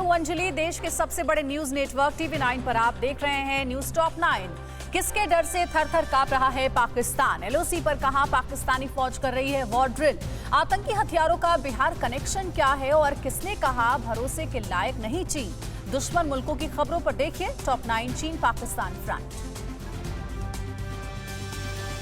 हूं अंजलि। देश के सबसे बड़े न्यूज नेटवर्क TV9 पर आप देख रहे हैं न्यूज टॉप 9। किसके डर से थर-थर कांप रहा है पाकिस्तान? LOC पर कहां पाकिस्तानी फौज कर रही है वॉर ड्रिल। आतंकी हथियारों का बिहार कनेक्शन क्या है और किसने कहा भरोसे के लायक नहीं चीन? दुश्मन मुल्कों की खबरों पर देखिए टॉप 9 चीन पाकिस्तान फ्रंट।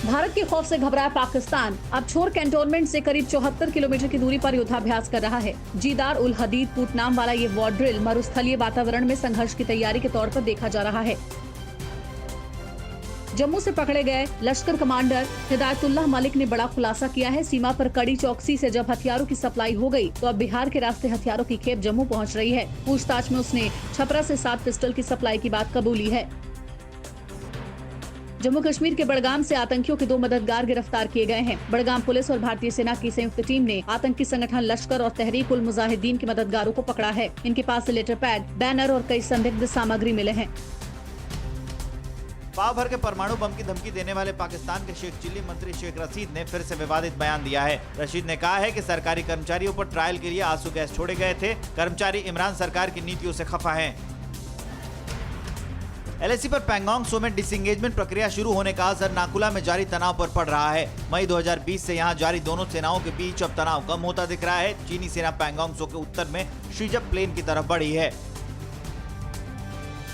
भारत के खौफ से घबराया पाकिस्तान अब छोर कैंटोनमेंट से करीब 74 किलोमीटर की दूरी पर युद्धाभ्यास कर रहा है। जीदार उल हदीद कूट नाम वाला ये वॉर ड्रिल मरुस्थलीय वातावरण में संघर्ष की तैयारी के तौर पर देखा जा रहा है। जम्मू से पकड़े गए लश्कर कमांडर हिदायतुल्लाह मलिक ने बड़ा खुलासा किया है। सीमा पर कड़ी चौकसी से जब हथियारों की सप्लाई हो गई तो अब बिहार के रास्ते हथियारों की खेप जम्मू पहुंच रही है। पूछताछ में उसने छपरा से 7 पिस्टल की सप्लाई की बात कबूली है। जम्मू कश्मीर के बड़गाम से आतंकियों के 2 मददगार गिरफ्तार किए गए हैं। बड़गाम पुलिस और भारतीय सेना की संयुक्त टीम ने आतंकी संगठन लश्कर और तहरीक उल मुजाहिदीन के मददगारों को पकड़ा है। इनके पास से लेटर पैड, बैनर और कई संदिग्ध सामग्री मिले हैं। पाव भर के परमाणु बम की धमकी देने वाले पाकिस्तान के शेख चिल्ली मंत्री शेख रशीद ने फिर से विवादित बयान दिया है। रशीद ने कहा है कि सरकारी कर्मचारियों पर ट्रायल के लिए आंसू गैस छोड़े गए थे। कर्मचारी इमरान सरकार की नीतियों से खफा हैं। LAC पर पैंगोंग सो में डिसएंगेजमेंट प्रक्रिया शुरू होने का असर नाकुला में जारी तनाव पर पड़ रहा है। मई 2020 से यहां जारी दोनों सेनाओं के बीच अब तनाव कम होता दिख रहा है। चीनी सेना पैंगोंग सो के उत्तर में शीजप प्लेन की तरफ बढ़ी है।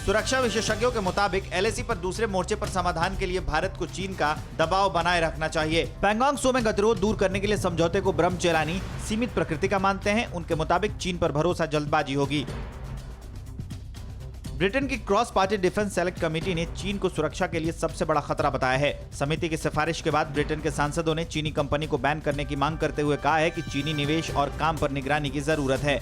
सुरक्षा विशेषज्ञों के मुताबिक LAC पर दूसरे मोर्चे पर समाधान के लिए भारत को चीन का दबाव बनाए रखना चाहिए। पैंगोंग सो में गतिरोध दूर करने के लिए समझौते को ब्रह्मचर्यानी सीमित प्रकृति का मानते हैं। उनके मुताबिक चीन पर भरोसा जल्दबाजी होगी। ब्रिटेन की cross party defence select committee ने चीन को सुरक्षा के लिए सबसे बड़ा खतरा बताया है। समिति की सिफारिश के बाद ब्रिटेन के सांसदों ने चीनी कंपनी को बैन करने की मांग करते हुए कहा है कि चीनी निवेश और काम पर निगरानी की जरूरत है।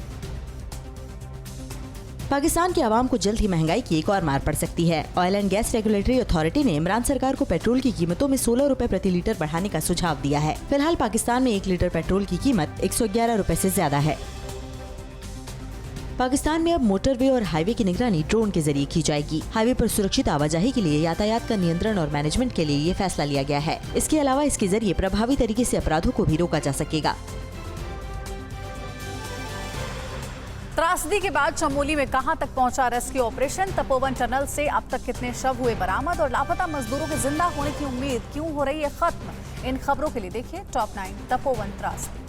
पाकिस्तान की आवाम को जल्द ही महंगाई की एक और मार पड़ सकती है। Oil and gas regulatory authority ने इमरान सरकार को पेट्रोल की कीमतों में 16 रुपए प्रति लीटर बढ़ाने का सुझाव दिया है। फिलहाल पाकिस्तान में 1 लीटर पेट्रोल की कीमत 111 रुपए से ज्यादा है। पाकिस्तान में अब मोटरवे और हाईवे की निगरानी ड्रोन के जरिए की जाएगी। हाईवे पर सुरक्षित आवाजाही के लिए यातायात का नियंत्रण और मैनेजमेंट के लिए ये फैसला लिया गया है। इसके अलावा इसके जरिए प्रभावी तरीके से अपराधों को भी रोका जा सकेगा। त्रासदी के बाद चमोली में कहां तक पहुंचा रेस्क्यू ऑपरेशन? तपोवन टनल से अब तक कितने शव हुए बरामद और लापता मजदूरों के जिंदा होने की उम्मीद क्यों हो रही है खत्म? इन खबरों के लिए देखिए टॉप 9 तपोवन त्रासदी।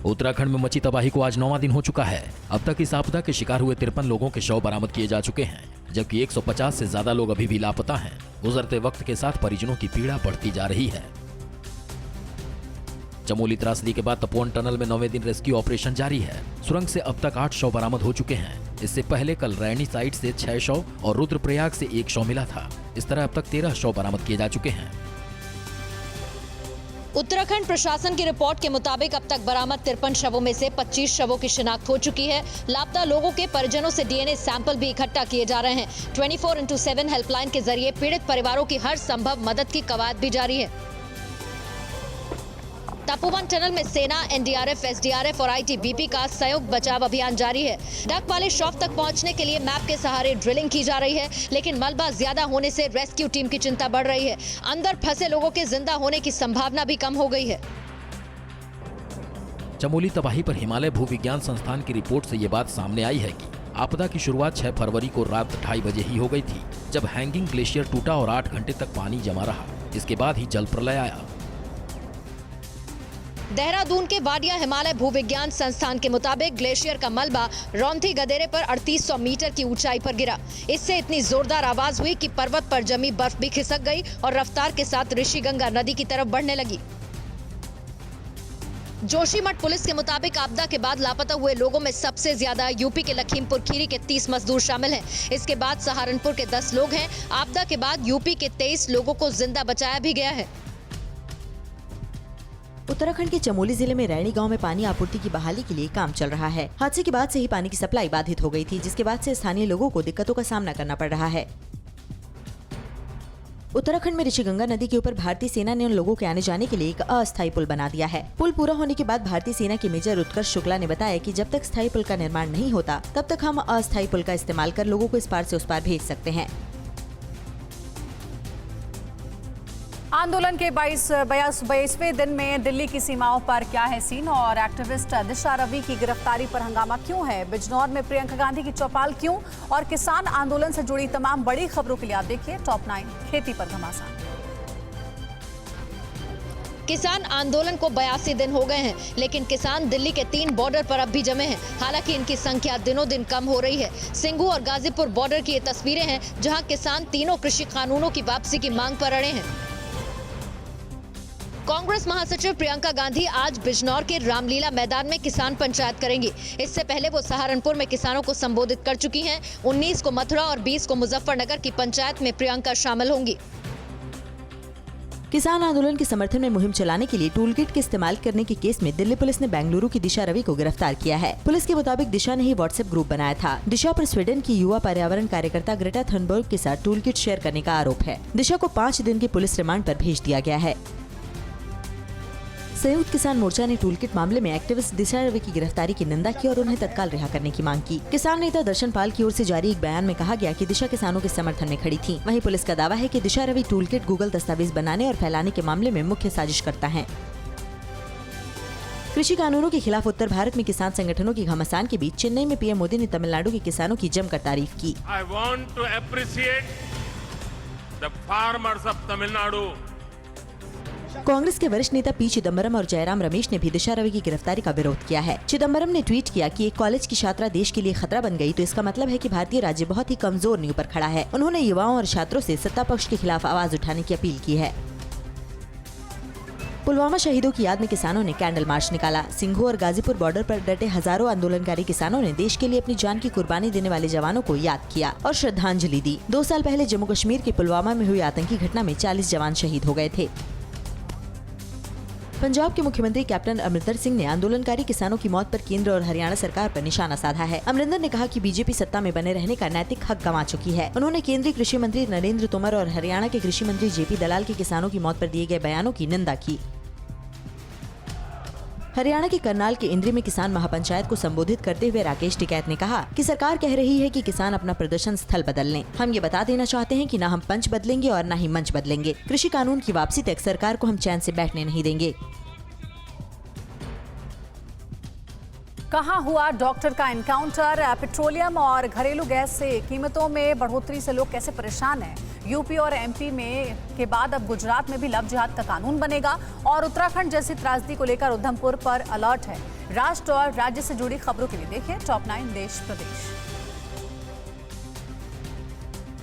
उत्तराखंड में मची तबाही को आज 9वां दिन हो चुका है। अब तक इस आपदा के शिकार हुए 53 लोगों के शव बरामद किए जा चुके हैं, जबकि 150 से ज्यादा लोग अभी भी लापता हैं। गुजरते वक्त के साथ परिजनों की पीड़ा बढ़ती जा रही है। चमोली त्रासदी के बाद तपोवन टनल में 9वें दिन रेस्क्यू ऑपरेशन जारी है। सुरंग से अब तक 8 शव बरामद हो चुके हैं। इससे पहले कल रैनी साइड से 6 शव और रुद्रप्रयाग से 1 शव मिला था। इस तरह अब तक 13 शव बरामद किए जा चुके हैं। उत्तराखंड प्रशासन की रिपोर्ट के मुताबिक अब तक बरामद 53 शवों में से 25 शवों की शिनाख्त हो चुकी है। लापता लोगों के परिजनों से DNA सैंपल भी इकट्ठा किए जा रहे हैं। 24x7 हेल्पलाइन के जरिए पीड़ित परिवारों की हर संभव मदद की कवायद भी जारी है। तपोवन टनल में सेना, NDRF, SDRF और ITBP का संयुक्त बचाव अभियान जारी है। डक वाले शव तक पहुंचने के लिए मैप के सहारे ड्रिलिंग की जा रही है, लेकिन मलबा ज्यादा होने से रेस्क्यू टीम की चिंता बढ़ रही है। अंदर फंसे लोगों के जिंदा होने की संभावना भी कम हो गई है। चमोली तबाही पर हिमालय भूविज्ञान संस्थान की रिपोर्ट से ये बात सामने आई है कि आपदा की शुरुआत 6 फरवरी को रात 2:30 बजे ही हो गई थी, जब हैंगिंग ग्लेशियर टूटा और 8 घंटे तक पानी जमा रहा। इसके बाद ही जल प्रलय आया। देहरादून के वाडिया हिमालय भूविज्ञान संस्थान के मुताबिक ग्लेशियर का मलबा रौंथी गदेरे पर 3800 मीटर की ऊंचाई पर गिरा। इससे इतनी जोरदार आवाज हुई कि पर्वत पर जमी बर्फ भी खिसक गई और रफ्तार के साथ ऋषिगंगा नदी की तरफ बढ़ने लगी। जोशीमठ पुलिस के मुताबिक आपदा के बाद लापता हुए लोगों में सबसे ज्यादा यूपी के लखीमपुर खीरी के 30 मजदूर शामिल हैं। इसके बाद सहारनपुर के 10 लोग हैं। आपदा के बाद यूपी के 23 लोगों को जिंदा बचाया भी गया है। उत्तराखंड के चमोली जिले में रैनी गांव में पानी आपूर्ति की बहाली के लिए काम चल रहा है। हादसे के बाद से ही पानी की सप्लाई बाधित हो गई थी, जिसके बाद से स्थानीय लोगों को दिक्कतों का सामना करना पड़ रहा है। उत्तराखंड में ऋषिगंगा नदी के ऊपर भारतीय सेना ने उन लोगों के आने जाने के लिए एक अस्थायी पुल बना दिया है। पुल पूरा होने के बाद भारतीय सेना के मेजर उत्कर्ष शुक्ला ने बताया कि जब तक स्थायी पुल का निर्माण नहीं होता, तब तक हम अस्थायी पुल का इस्तेमाल कर लोगों को इस पार से उस पार भेज सकते हैं। आंदोलन के 22वें दिन में दिल्ली की सीमाओं पर क्या है सीन और एक्टिविस्ट दिशा रवि की गिरफ्तारी पर हंगामा क्यों है? बिजनौर में प्रियंका गांधी की चौपाल क्यों? और किसान आंदोलन से जुड़ी तमाम बड़ी खबरों के लिए आप देखिए टॉप 9 खेती पर घमासान। किसान आंदोलन को 82 दिन हो गए हैं, लेकिन किसान दिल्ली के 3 बॉर्डर पर अब भी जमे हैं। हालांकि इनकी संख्या दिनों दिन कम हो रही है। सिंघू और गाजीपुर बॉर्डर की ये तस्वीरें हैं, जहां किसान तीनों कृषि कानूनों की वापसी की मांग पर अड़े हैं। कांग्रेस महासचिव प्रियंका गांधी आज बिजनौर के रामलीला मैदान में किसान पंचायत करेंगी। इससे पहले वो सहारनपुर में किसानों को संबोधित कर चुकी हैं। 19 को मथुरा और 20 को मुजफ्फरनगर की पंचायत में प्रियंका शामिल होंगी। किसान आंदोलन के समर्थन में मुहिम चलाने के लिए टूल किट के इस्तेमाल करने के केस में दिल्ली पुलिस ने बेंगलुरु की दिशा रवि को गिरफ्तार किया है। पुलिस के मुताबिक दिशा ने ही व्हाट्सएप ग्रुप बनाया था। दिशा पर स्वीडन की युवा पर्यावरण कार्यकर्ता ग्रेटा थनबर्ग के साथ टूल किट शेयर करने का आरोप है। दिशा को 5 दिन के पुलिस रिमांड पर भेज दिया गया है। संयुक्त किसान मोर्चा ने टूल किट मामले में एक्टिविस्ट दिशा रवि की गिरफ्तारी की निंदा की और उन्हें तत्काल रिहा करने की मांग की। किसान नेता दर्शन पाल की ओर से जारी एक बयान में कहा गया कि दिशा किसानों के समर्थन में खड़ी थी। वहीं पुलिस का दावा है कि दिशा रवि टूल किट गूगल दस्तावेज बनाने और फैलाने के मामले में मुख्य साजिश करता है। कृषि कानूनों के खिलाफ उत्तर भारत में किसान संगठनों की घमासान के बीच चेन्नई में पीएम मोदी ने तमिलनाडु के किसानों की जमकर तारीफ की। I want to appreciate the farmers of Tamil Nadu. Congress के वरिष्ठ नेता पी चिदम्बरम और जयराम रमेश ने भी दिशा रवि की गिरफ्तारी का विरोध किया है। चिदम्बरम ने ट्वीट किया कि एक कॉलेज की छात्रा देश के लिए खतरा बन गई तो इसका मतलब है कि भारतीय राज्य बहुत ही कमजोर नींव पर खड़ा है। उन्होंने युवाओं और छात्रों से सत्ता पक्ष के खिलाफ आवाज उठाने की अपील की है। पुलवामा शहीदों की याद में किसानों ने कैंडल मार्च निकाला। सिंघू और गाजीपुर बॉर्डर पर डटे हजारों आंदोलनकारी किसानों ने देश के लिए अपनी जान की कुर्बानी देने वाले जवानों को याद किया और श्रद्धांजलि दी। 2 साल पहले जम्मू कश्मीर के पुलवामा में हुई आतंकी घटना में 40 जवान शहीद हो गए थे। पंजाब के मुख्यमंत्री कैप्टन अमरिंदर सिंह ने आंदोलनकारी किसानों की मौत पर केंद्र और हरियाणा सरकार पर निशाना साधा है। अमरिंदर ने कहा कि बीजेपी सत्ता में बने रहने का नैतिक हक गंवा चुकी है। उन्होंने केंद्रीय कृषि मंत्री नरेंद्र तोमर और हरियाणा के कृषि मंत्री जेपी दलाल के किसानों की मौत पर दिए गए बयानों की निंदा की। हरियाणा के करनाल के इंद्री में किसान महापंचायत को संबोधित करते हुए राकेश टिकैत ने कहा कि सरकार कह रही है कि किसान अपना प्रदर्शन स्थल बदल लें। हम ये बता देना चाहते हैं कि न हम पंच बदलेंगे और न ही मंच बदलेंगे। कृषि कानून की वापसी तक सरकार को हम चैन से बैठने नहीं देंगे। कहां हुआ डॉक्टर का एनकाउंटर? पेट्रोलियम और घरेलू गैस से कीमतों में बढ़ोतरी से लोग कैसे परेशान हैं? यूपी और एमपी में के बाद अब गुजरात में भी लव जिहाद का कानून बनेगा और उत्तराखंड जैसी त्रासदी को लेकर उधमपुर पर अलर्ट है। राष्ट्र और राज्य से जुड़ी खबरों के लिए देखिए टॉप 9 देश प्रदेश।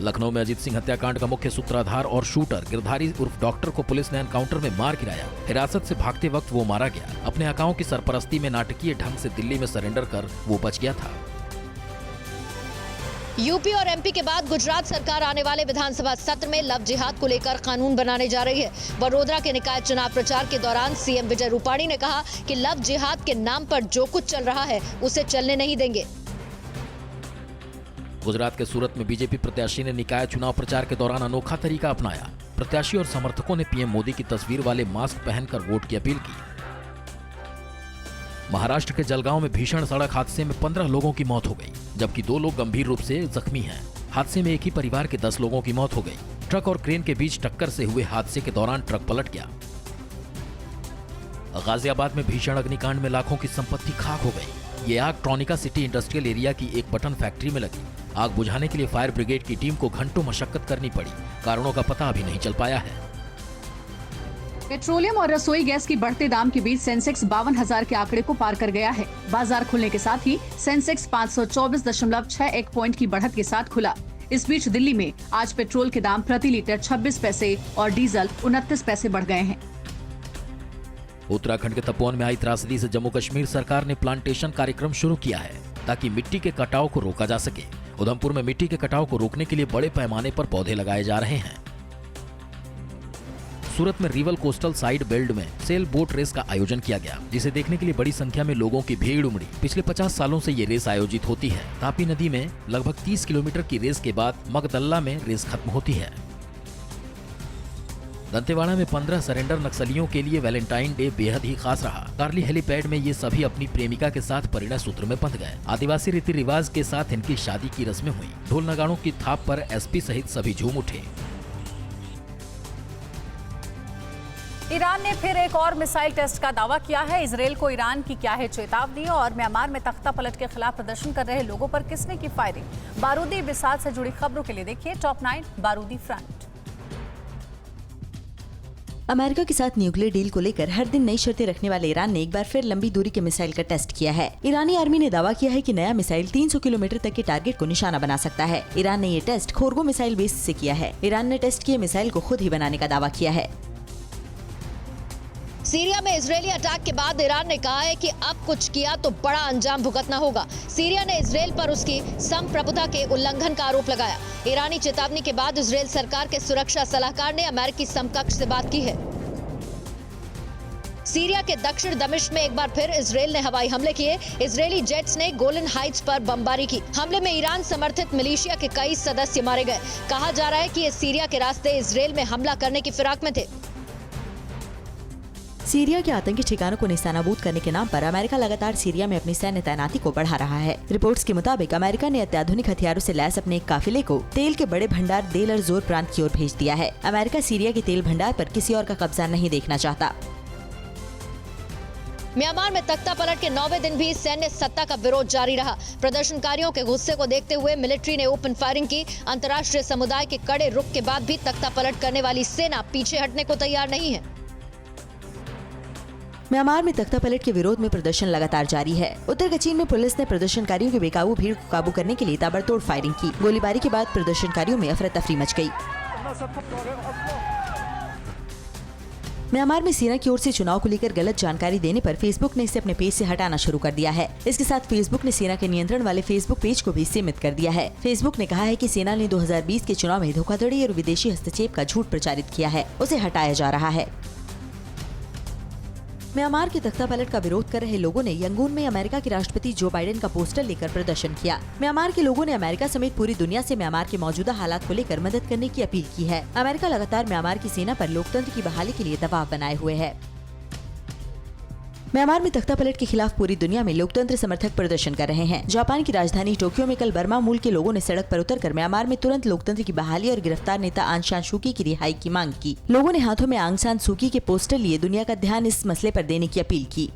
लखनऊ में अजीत सिंह हत्याकांड का मुख्य सूत्रधार और शूटर गिरधारी उर्फ डॉक्टर को पुलिस ने एनकाउंटर में मार गिराया। हिरासत से भागते वक्त वो मारा गया। अपने आकाओं की सरपरस्ती में नाटकीय ढंग से दिल्ली में सरेंडर कर वो बच गया था। यूपी और एमपी के बाद गुजरात सरकार आने वाले विधानसभा सत्र में लव जिहाद को लेकर कानून बनाने जा रही है। वडोदरा के निकाय चुनाव प्रचार के दौरान सीएम विजय रूपाणी ने कहा कि लव जिहाद के नाम पर जो कुछ चल रहा है उसे चलने नहीं देंगे। गुजरात के सूरत में बीजेपी प्रत्याशी ने निकाय चुनाव प्रचार के दौरान अनोखा तरीका अपनाया। प्रत्याशी और समर्थकों ने पीएम मोदी की तस्वीर वाले मास्क पहनकर वोट की अपील की। महाराष्ट्र के जलगांव में भीषण सड़क हादसे में 15 लोगों की मौत हो गई, जबकि 2 लोग गंभीर रूप से जख्मी हैं। हादसे में एक ही परिवार के 10 लोगों की मौत हो गई। ट्रक और क्रेन के बीच टक्कर से हुए हादसे के दौरान ट्रक पलट गया। गाजियाबाद में भीषण अग्निकांड में लाखों की संपत्ति खाक हो गई। ये आग ट्रॉनिका सिटी इंडस्ट्रियल एरिया की एक बटन फैक्ट्री में लगी। आग बुझाने के लिए फायर ब्रिगेड की टीम को घंटों मशक्कत करनी पड़ी। कारणों का पता अभी नहीं चल पाया है। पेट्रोलियम और रसोई गैस की बढ़ते दाम के बीच सेंसेक्स 52,000 के आंकड़े को पार कर गया है। बाजार खुलने के साथ ही सेंसेक्स 524.61 पॉइंट की बढ़त के साथ खुला। इस बीच दिल्ली में आज पेट्रोल के दाम प्रति लीटर 26 पैसे और डीजल 29 पैसे बढ़ गए हैं। उत्तराखंड के तपोवन में आई त्रासदी से जम्मू कश्मीर सरकार ने प्लांटेशन कार्यक्रम शुरू किया है ताकि मिट्टी के कटाव को रोका जा सके। उधमपुर में मिट्टी के कटाव को रोकने के लिए बड़े पैमाने पर पौधे लगाए जा रहे हैं। सूरत में रिवल कोस्टल साइड बेल्ट में सेल बोट रेस का आयोजन किया गया, जिसे देखने के लिए बड़ी संख्या में लोगों की भीड़ उमड़ी। पिछले 50 सालों से ये रेस आयोजित होती है। तापी नदी में लगभग 30 किलोमीटर की रेस के बाद मगदल्ला में रेस खत्म होती है। दंतेवाड़ा में 15 सरेंडर नक्सलियों के लिए वैलेंटाइन डे बेहद ही खास रहा। कार्ली हेलीपैड में ये सभी अपनी प्रेमिका के साथ परिणय सूत्र में बंध गए। आदिवासी रीति रिवाज के साथ इनकी शादी की रस्में हुई। ढोल नगाड़ों की थाप पर एसपी सहित सभी झूम उठे। ईरान ने फिर एक और मिसाइल टेस्ट का दावा किया है। इजरायल को ईरान की क्या है चेतावनी, और म्यांमार में तख्ता पलट के खिलाफ प्रदर्शन कर रहे लोगों पर किसने की फायरिंग। बारूदी बिसात से जुड़ी खबरों के लिए देखिए टॉप 9 बारूदी फ्रंट। अमेरिका के साथ न्यूक्लियर डील को लेकर हर दिन नई शर्तें रखने वाले ईरान ने एक बार फिर लंबी दूरी के मिसाइल का टेस्ट किया है। ईरानी आर्मी ने दावा किया है कि नया मिसाइल 300 किलोमीटर तक के टारगेट को निशाना बना सकता है। ईरान ने ये टेस्ट खोर्गो मिसाइल बेस से किया है। ईरान ने टेस्ट किए मिसाइल को खुद ही बनाने का दावा किया है। सीरिया में इजरायली अटैक के बाद ईरान ने कहा है कि अब कुछ किया तो बड़ा अंजाम भुगतना होगा। सीरिया ने इजरायल पर उसकी संप्रभुता के उल्लंघन का आरोप लगाया। ईरानी चेतावनी के बाद इजरायल सरकार के सुरक्षा सलाहकार ने अमेरिकी समकक्ष से बात की है। सीरिया के दक्षिण दमिश्क में एक बार फिर इजरायल ने हवाई हमले किए। इजरायली जेट्स ने गोलन हाइट्स पर बमबारी की। हमले में ईरान समर्थित मिलिशिया के कई सदस्य मारे गए। कहा जा रहा है कि ये सीरिया के रास्ते इजरायल में हमला करने की फिराक में थे। सीरिया के आतंकी ठिकानों को निशानाबूद करने के नाम पर अमेरिका लगातार सीरिया में अपनी सैन्य तैनाती को बढ़ा रहा है। रिपोर्ट्स के मुताबिक अमेरिका ने अत्याधुनिक हथियारों से लैस अपने एक काफिले को तेल के बड़े भंडार देल और जोर प्रांत की ओर भेज दिया है। अमेरिका सीरिया के तेल भंडार पर किसी और का कब्जा नहीं देखना चाहता। म्यांमार में तख्ता पलट के 9वें दिन भी सैन्य सत्ता का विरोध जारी रहा। प्रदर्शनकारियों के गुस्से को देखते हुए मिलिट्री ने ओपन फायरिंग की। अंतर्राष्ट्रीय समुदाय के कड़े रुख के बाद भी तख्ता पलट करने वाली सेना पीछे हटने को तैयार नहीं है। म्यांमार में तख्ता पलट के विरोध में प्रदर्शन लगातार जारी है। उत्तर कचीन में पुलिस ने प्रदर्शनकारियों की बेकाबू भीड़ को काबू करने के लिए ताबड़तोड़ फायरिंग की। गोलीबारी के बाद प्रदर्शनकारियों में अफरा तफरी मच गई। म्यांमार में सेना की ओर से चुनाव को लेकर गलत जानकारी देने पर फेसबुक ने इसे अपने पेज से हटाना शुरू कर दिया है। इसके साथ फेसबुक ने सेना के नियंत्रण वाले फेसबुक पेज को भी सीमित कर दिया है। फेसबुक ने कहा है कि सेना ने 2020 के चुनाव में धोखाधड़ी और विदेशी हस्तक्षेप का झूठ प्रचारित किया है, उसे हटाया जा रहा है। म्यांमार के तख्ता पलट का विरोध कर रहे लोगों ने यंगून में अमेरिका के राष्ट्रपति जो बाइडेन का पोस्टर लेकर प्रदर्शन किया। म्यांमार के लोगों ने अमेरिका समेत पूरी दुनिया से म्यांमार के मौजूदा हालात को लेकर मदद करने की अपील की है। अमेरिका लगातार म्यांमार की सेना पर लोकतंत्र की बहाली के लिए दबाव बनाए हुए है। म्यांमार में तख्ता पलट के खिलाफ पूरी दुनिया में लोकतंत्र समर्थक प्रदर्शन कर रहे हैं। जापान की राजधानी टोक्यो में कल बर्मा मूल के लोगों ने सड़क पर उतरकर म्यांमार में तुरंत लोकतंत्र की बहाली और गिरफ्तार नेता आंग सान सू की रिहाई की मांग की। लोगों ने हाथों में आंग सान सू की के पोस्टर लिए दुनिया का ध्यान इस मसले पर देने की अपील की।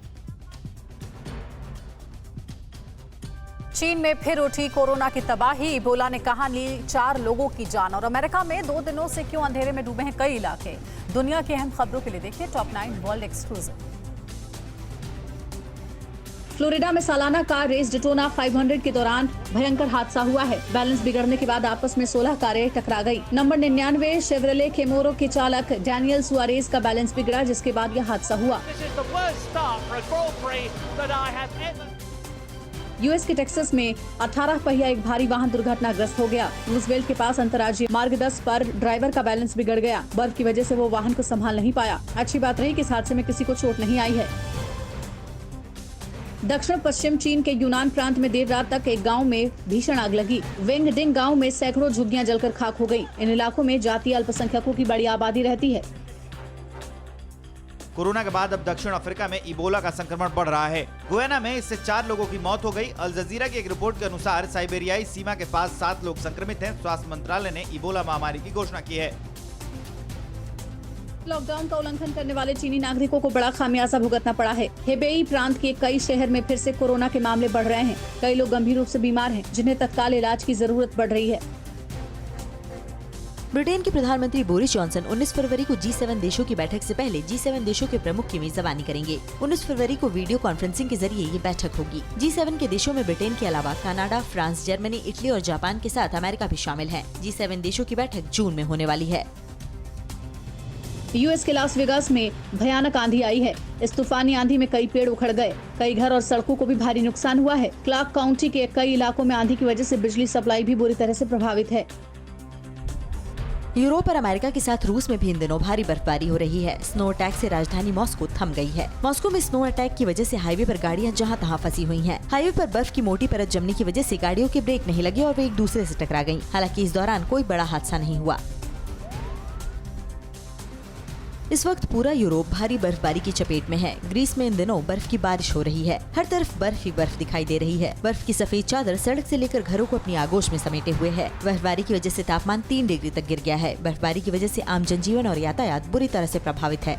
चीन में फिर उठी कोरोना की तबाही। इबोला ने कहा ली 4 लोगों की जान, और अमेरिका में 2 दिनों से क्यों अंधेरे में डूबे हैं कई इलाके। दुनिया की अहम खबरों के लिए देखिए टॉप 9 वर्ल्ड एक्सक्लूसिव। फ्लोरिडा में सालाना कार रेस डिटोना 500 के दौरान भयंकर हादसा हुआ है। बैलेंस बिगड़ने के बाद आपस में 16 कारें टकरा गई। नंबर 99 शेवरले कैमोरो के चालक डैनियल सुआरेज का बैलेंस बिगड़ा, जिसके बाद यह हादसा हुआ। यूएस के टेक्सास में 18 पहिया एक भारी वाहन दुर्घटनाग्रस्त हो गया। रूजवेल्ट के पास अंतर्राज्यीय मार्ग 10 पर ड्राइवर का बैलेंस बिगड़ गया। बर्फ की वजह से वो वाहन को संभाल नहीं पाया। अच्छी बात रही कि इस हादसे में किसी को चोट नहीं आई है। दक्षिण पश्चिम चीन के यूनान प्रांत में देर रात तक एक गांव में भीषण आग लगी। वेंगडिंग गांव में सैकड़ों झुग्गियां जलकर खाक हो गई। इन इलाकों में जातीय अल्पसंख्यकों की बड़ी आबादी रहती है। कोरोना के बाद अब दक्षिण अफ्रीका में इबोला का संक्रमण बढ़ रहा है। गुयाना में इससे 4 लोगों की मौत हो गई। अल जजीरा की एक रिपोर्ट के अनुसार साइबेरियाई सीमा के पास 7 लोग संक्रमित हैं। स्वास्थ्य मंत्रालय ने इबोला महामारी की घोषणा की है। लॉकडाउन का उल्लंघन करने वाले चीनी नागरिकों को बड़ा खामियाजा भुगतना पड़ा है। हेबेई प्रांत के कई शहर में फिर से कोरोना के मामले बढ़ रहे हैं। कई लोग गंभीर रूप से बीमार हैं, जिन्हें तत्काल इलाज की जरूरत पड़ रही है। ब्रिटेन के प्रधानमंत्री बोरिस जॉनसन 19 फरवरी को G7 देशों की बैठक से पहले G7 देशों के प्रमुख की मेजबानी करेंगे। 19 फरवरी को वीडियो कॉन्फ्रेंसिंग के जरिए ये बैठक होगी। G7 के देशों में ब्रिटेन के अलावा कनाडा, फ्रांस, जर्मनी, इटली और जापान के साथ अमेरिका भी शामिल है। G7 देशों की बैठक जून में होने वाली है। यूएस के लास वेगास में भयानक आंधी आई है। इस तूफानी आंधी में कई पेड़ उखड़ गए। कई घर और सड़कों को भी भारी नुकसान हुआ है। क्लार्क काउंटी के कई इलाकों में आंधी की वजह से बिजली सप्लाई भी बुरी तरह से प्रभावित है। यूरोप और अमेरिका के साथ रूस में भी इन दिनों भारी बर्फबारी हो रही है। स्नो अटैक से राजधानी मॉस्को थम गई है। मॉस्को में स्नो अटैक की वजह से हाईवे पर गाड़ियां जहां तहां फंसी हुई हैं। हाईवे पर बर्फ की मोटी परत जमने की वजह से गाड़ियों के ब्रेक नहीं लगे और वे एक दूसरे से टकरा गयी। हालांकि इस दौरान कोई बड़ा हादसा नहीं हुआ। इस वक्त पूरा यूरोप भारी बर्फबारी की चपेट में है। ग्रीस में इन दिनों बर्फ की बारिश हो रही है। हर तरफ बर्फ ही बर्फ दिखाई दे रही है। बर्फ की सफेद चादर सड़क से लेकर घरों को अपनी आगोश में समेटे हुए है। बर्फबारी की वजह से तापमान 3 डिग्री तक गिर गया है। बर्फबारी की वजह से आम जनजीवन और यातायात बुरी तरह से प्रभावित है।